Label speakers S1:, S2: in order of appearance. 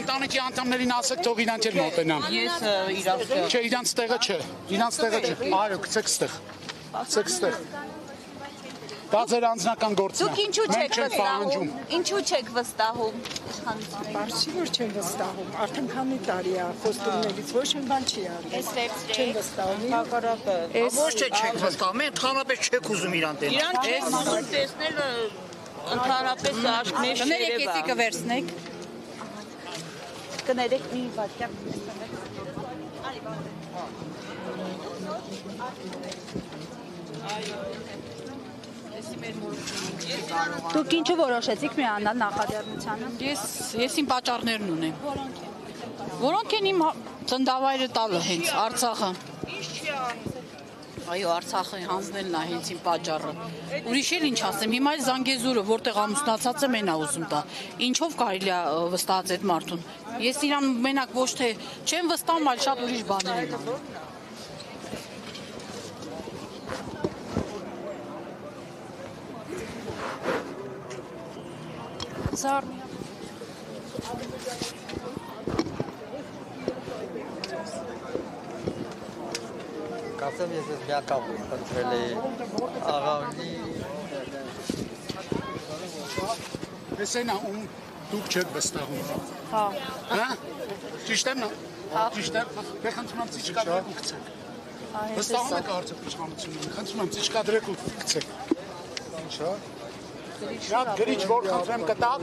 S1: ընտանիքի անդամներին ասեք, թող իրանք էլ մոտենան։
S2: Ես իրանք
S1: Չէ, իրանք տեղը չէ։ Իրանք տեղը չէ։ Այո, գցեք ստեղ։ Գցեք ստեղ։ Դա ձեր անձնական գործն է։
S3: Դուք ինչու չեք վստահում։ Ինչու չեք վստահում։
S4: Բարձի որ չեն վստահում, արդեն քանի տարի է խոստումներից ոչ մի բան չի արվել։ Չեն վստահում։
S2: Ոչ թե չեք վստահում, ընդհանրապես չեք ուզում իրան տեսնել։ Իրան չեք ուզում տեսնել ընդհանրապես աշկներ
S3: Կներեք, եթե կվերցնեք։ Կներեք մի վարքյան։ Դուք ինչու որոշեցիք միանալ նախաձեռնությանը։
S5: Ես իմ պատճառներն ունեմ։ Որոնք են իմ ծննդավայրը տալը հենց Արցախը։ Այո, Արցախը հանձնելն է հենց իմ պատճառը։ Ուրիշ էլ ինչ ասեմ, հիմա էլ Զանգեզուրը, որտեղ ամուսնացած է, մենա ուզում տա։ Ինչով կարելի է վստահած այդ մարդուն։ Ես իրան մենակ ոչ թե չեմ վստահում, այլ շատ ուրիշ բաներ եմ անում։ Զարմի։
S6: Կասեմ ես ես միակապ խնդրել էի աղավնի
S1: Լսենա, դուք չեք վստահում։
S5: Հա։
S1: Հա։ Ճիշտ եմ, ճիշտ է։ Դե խնդրում եմ ցիչկա դրեք ու գցեք։ Վստահում եք արդյոք իշխանությունին։ Խնդրում եմ ցիչկա դրեք ու գցեք։ Ինչա։ Շատ գրիչ որ խնդրեմ կտակ։